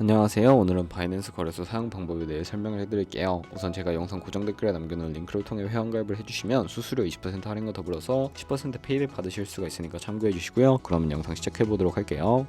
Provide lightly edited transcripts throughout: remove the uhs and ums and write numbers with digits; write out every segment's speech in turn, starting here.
안녕하세요. 오늘은 바이낸스 거래소 사용 방법에 대해 설명을 해드릴게요. 우선 제가 영상 고정 댓글에 남겨놓은 링크를 통해 회원가입을 해주시면 수수료 20% 할인과 더불어서 10% 페이백 받으실 수가 있으니까 참고해주시고요. 그러면 영상 시작해보도록 할게요.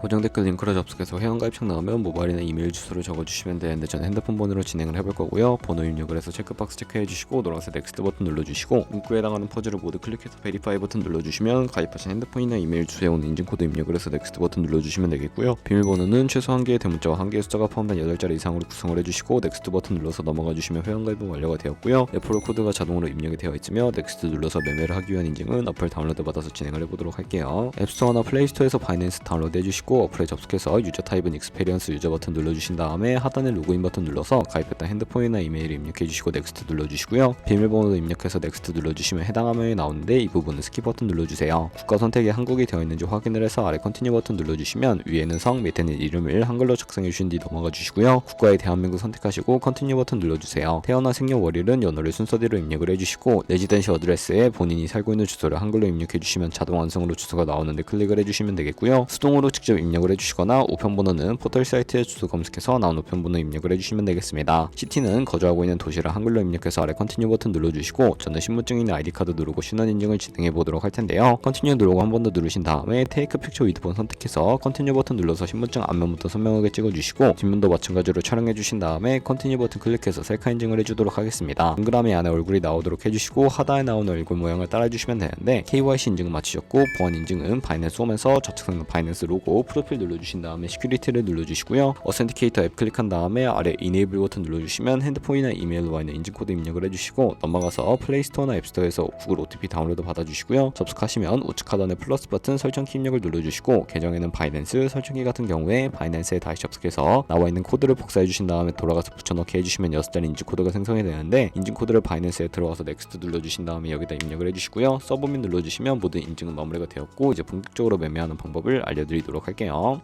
고정 댓글 링크로 접속해서 회원가입창 나오면 모바일이나 이메일 주소를 적어주시면 되는데 저는 핸드폰 번호로 진행을 해볼 거고요. 번호 입력을 해서 체크박스 체크해주시고 노란색 넥스트 버튼 눌러주시고 문구에 해당하는 퍼즐을 모두 클릭해서 베리파이 버튼 눌러주시면 가입하신 핸드폰이나 이메일 주소에 온 인증코드 입력을 해서 넥스트 버튼 눌러주시면 되겠고요. 비밀번호는 최소 1개의 대문자와 1개의 숫자가 포함된 8자리 이상으로 구성을 해주시고 넥스트 버튼 눌러서 넘어가주시면 회원가입은 완료가 되었고요. 레퍼럴 코드가 자동으로 입력이 되어 있으며 넥스트 눌러서 매매를 하기 위한 인증은 어플 다운로드 받아서 진행을 해보도록 할게요. 앱스토어나 플레이스토어에서 바이낸스 다운로드 해주시고 어플에 접속해서 유저 타입은 익스페리언스 유저 버튼 눌러주신 다음에 하단에 로그인 버튼 눌러서 가입했던 핸드폰이나 이메일을 입력해주시고 넥스트 눌러주시고요. 비밀번호도 입력해서 넥스트 눌러주시면 해당 화면이 나오는데 이 부분은 스킵 버튼 눌러주세요. 국가 선택에 한국이 되어 있는지 확인을 해서 아래 컨티뉴 버튼 눌러주시면 위에는 성, 밑에는 이름을 한글로 작성해 주신 뒤 넘어가 주시고요. 국가에 대한민국 선택하시고 컨티뉴 버튼 눌러주세요. 태어난 생년월일은 연월일 순서대로 입력을 해주시고 레지던시 어드레스에 본인이 살고 있는 주소를 한글로 입력해 주시면 자동 완성으로 주소가 나오는데 클릭을 해주시면 되겠고요. 수동으로 직접 입력을 해주시거나 우편번호는 포털 사이트에 주소 검색해서 나온 우편번호 입력을 해주시면 되겠습니다. 시티는 거주하고 있는 도시를 한글로 입력해서 아래 컨티뉴 버튼 눌러주시고 저는 신분증이나 아이디카드 누르고 신원 인증을 진행해 보도록 할 텐데요. 컨티뉴 누르고 한 번 더 누르신 다음에 테이크 픽처 위드 폰 선택해서 컨티뉴 버튼 눌러서 신분증 앞면부터 선명하게 찍어주시고 뒷면도 마찬가지로 촬영해 주신 다음에 컨티뉴 버튼 클릭해서 셀카 인증을 해주도록 하겠습니다. 동그라미 안에 얼굴이 나오도록 해주시고 하단에 나오는 얼굴 모양을 따라해주시면 되는데 KYC 인증은 마치셨고 보안 인증은 바이낸스 홈에서 좌측상 바이낸스 로고 프로필 눌러주신 다음에 시큐리티를 눌러주시고요. 어센티케이터 앱 클릭한 다음에 아래 이네이블 버튼 눌러주시면 핸드폰이나 이메일로 와 있는 인증코드 입력을 해주시고 넘어가서 플레이스토어나 앱스토어에서 구글 OTP 다운로드 받아주시고요. 접속하시면 우측 하단에 플러스 버튼 설정키 입력을 눌러주시고 계정에는 바이낸스, 설정키 같은 경우에 바이낸스에 다시 접속해서 나와 있는 코드를 복사해 주신 다음에 돌아가서 붙여넣기 해주시면 6자리 인증코드가 생성이 되는데 인증코드를 바이낸스에 들어가서 넥스트 눌러주신 다음에 여기다 입력을 해주시고요. 서브밋 눌러주시면 모든 인증은 마무리가 되었고 이제 본격적으로 매매하는 방법을 알려드리도록 할게요.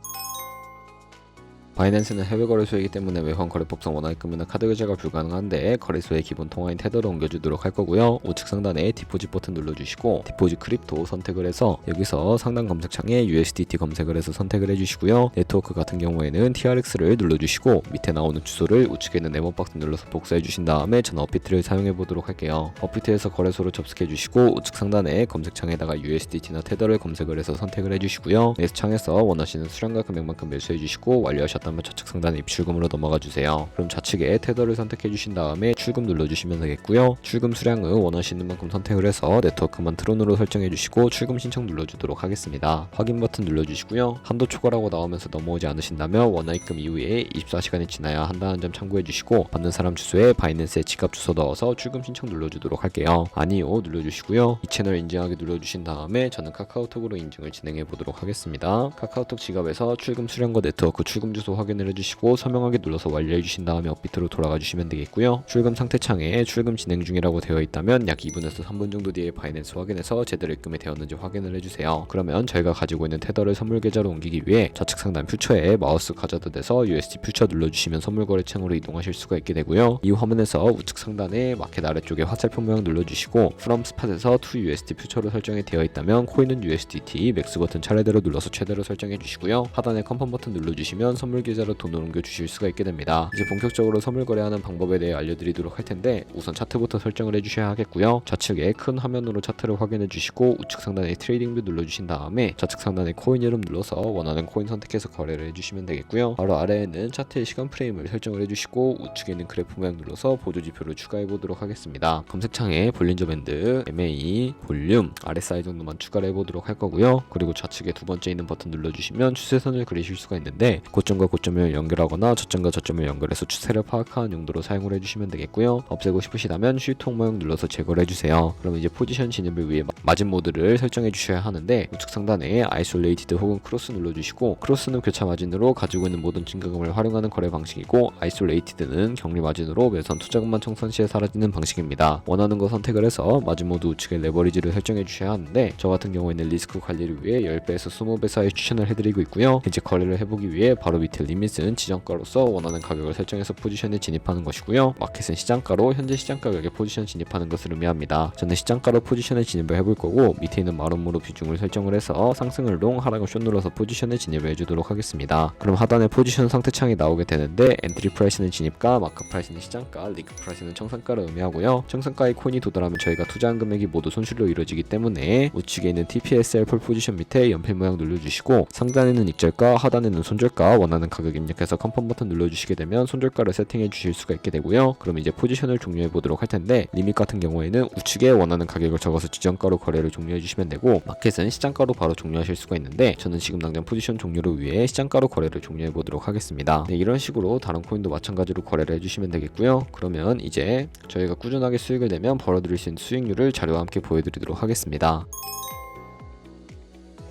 바이낸스는 해외 거래소이기 때문에 외환 거래법상 원화입금이나 카드 결제가 불가능한데 거래소의 기본 통화인 테더를 옮겨주도록 할 거고요. 우측 상단에 디포짓 버튼 눌러주시고 디포짓 크립토 선택을 해서 여기서 상단 검색창에 USDT 검색을 해서 선택을 해주시고요. 네트워크 같은 경우에는 TRX를 눌러주시고 밑에 나오는 주소를 우측에 있는 네모 박스 눌러서 복사해 주신 다음에 저는 업비트를 사용해 보도록 할게요. 업비트에서 거래소를 접속해 주시고 우측 상단에 검색창에다가 USDT나 테더를 검색을 해서 선택을 해주시고요. 매수창에서 원하시는 수량과 금액만큼 매수해 주시고 완료하셨다면 좌측 상단에 입출금으로 넘어가 주세요. 그럼 좌측에 테더를 선택해 주신 다음에 출금 눌러주시면 되겠고요. 출금 수량은 원하시는 만큼 선택을 해서 네트워크만 트론으로 설정해 주시고 출금 신청 눌러주도록 하겠습니다. 확인 버튼 눌러주시고요. 한도 초과라고 나오면서 넘어오지 않으신다면 원화입금 이후에 24시간이 지나야 한다는 점 참고해 주시고 받는 사람 주소에 바이낸스에 지갑 주소 넣어서 출금 신청 눌러주도록 할게요. 아니요 눌러주시고요. 이 채널 인증하기 눌러주신 다음에 저는 카카오톡으로 인증을 진행해 보도록 하겠습니다. 카카오톡 지갑에서 출금 수량과 네트워크 출금 주소 확인을 해주시고 서명하기 눌러서 완료해 주신 다음에 업비트로 돌아가 주시면 되겠고요. 출금 상태 창에 출금 진행 중이라고 되어 있다면 약 2분에서 3분 정도 뒤에 바이낸스 확인해서 제대로 입금이 되었는지 확인을 해주세요. 그러면 저희가 가지고 있는 테더를 선물 계좌로 옮기기 위해 좌측 상단 퓨처에 마우스 가져다 대서 USD 퓨처 눌러주시면 선물 거래창으로 이동하실 수가 있게 되고요. 이 화면에서 우측 상단에 마켓 아래쪽에 화살표 모양 눌러주시고 From Spot에서 To USD 퓨처로 설정이 되어 있다면 코인은 USDT, 맥스 버튼 차례대로 눌러서 최대로 설정해 주시고요. 하단에 컨펌 버튼 눌러주시면 선물 계좌로 돈을 옮겨 주실 수가 있게 됩니다. 이제 본격적으로 선물 거래하는 방법에 대해 알려드리도록 할 텐데 우선 차트부터 설정을 해주셔야 하겠고요. 좌측에 큰 화면으로 차트를 확인해 주시고 우측 상단에 트레이딩 뷰 눌러주신 다음에 좌측 상단에 코인 이름 눌러서 원하는 코인 선택해서 거래를 해주시면 되겠고요. 바로 아래에는 차트의 시간 프레임을 설정을 해주시고 우측에 있는 그래프 모양 눌러서 보조 지표를 추가해 보도록 하겠습니다. 검색창에 볼린저 밴드, MA, 볼륨, RSI 정도만 추가를 해보도록 할 거고요. 그리고 좌측에 두 번째 있는 버튼 눌러주시면 추세선을 그리실 수가 있는데 고점과 고점을 연결하거나 저점과 저점을 연결해서 추세를 파악하는 용도로 사용을 해주시면 되겠고요. 없애고 싶으시다면 슈통 모양 눌러서 제거를 해주세요. 그럼 이제 포지션 진입을 위해 마진 모드를 설정해 주셔야 하는데 우측 상단에 아이솔레이티드 혹은 크로스 눌러주시고 크로스는 교차 마진으로 가지고 있는 모든 증가금을 활용하는 거래 방식이고 아이솔레이티드는 격리 마진으로 매선 투자금만 청산 시에 사라지는 방식입니다. 원하는 거 선택을 해서 마진 모드 우측에 레버리지를 설정해 주셔야 하는데 저 같은 경우에는 리스크 관리를 위해 10배에서 20배 사이 추천을 해드리고 있고요. 이제 거래를 해보기 위해 바로 밑에 리밋은 지정가로서 원하는 가격을 설정해서 포지션에 진입하는 것이고요. 마켓은 시장가로 현재 시장 가격에 포지션 진입하는 것을 의미합니다. 저는 시장가로 포지션에 진입을 해볼 거고 밑에 있는 마름모로 비중을 설정을 해서 상승을 롱, 하락을 숏 눌러서 포지션에 진입을 해주도록 하겠습니다. 그럼 하단에 포지션 상태창이 나오게 되는데 엔트리 프라이스는 진입가, 마크 프라이스는 시장가, 리그 프라이스는 청산가를 의미하고요. 청산가의 코인이 도달하면 저희가 투자한 금액이 모두 손실로 이루어지기 때문에 우측에 있는 TPSL 폴 포지션 밑에 연필 모양 눌러주시고 상단에는 익절가, 하단에는 손절가 원하는 가격 입력해서 컨펌 버튼 눌러주시게 되면 손절가를 세팅해 주실 수가 있게 되고요. 그럼 이제 포지션을 종료해 보도록 할 텐데 리밋 같은 경우에는 우측에 원하는 가격을 적어서 지정가로 거래를 종료해 주시면 되고 마켓은 시장가로 바로 종료하실 수가 있는데 저는 지금 당장 포지션 종료를 위해 시장가로 거래를 종료해 보도록 하겠습니다. 네, 이런 식으로 다른 코인도 마찬가지로 거래를 해주시면 되겠고요. 그러면 이제 저희가 꾸준하게 수익을 내면 벌어들일 수 있는 수익률을 자료와 함께 보여드리도록 하겠습니다.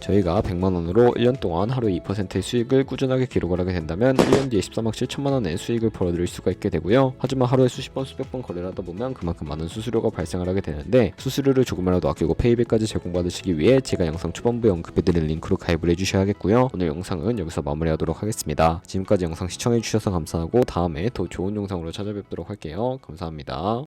저희가 100만원으로 1년 동안 하루에 2%의 수익을 꾸준하게 기록을 하게 된다면 1년 뒤에 14만 7천만원의 수익을 벌어들일 수가 있게 되고요. 하지만 하루에 수십 번 수백 번 거래를 하다 보면 그만큼 많은 수수료가 발생을 하게 되는데 수수료를 조금이라도 아끼고 페이백까지 제공받으시기 위해 제가 영상 초반부에 언급해드린 링크로 가입을 해주셔야겠고요. 오늘 영상은 여기서 마무리하도록 하겠습니다. 지금까지 영상 시청해주셔서 감사하고 다음에 더 좋은 영상으로 찾아뵙도록 할게요. 감사합니다.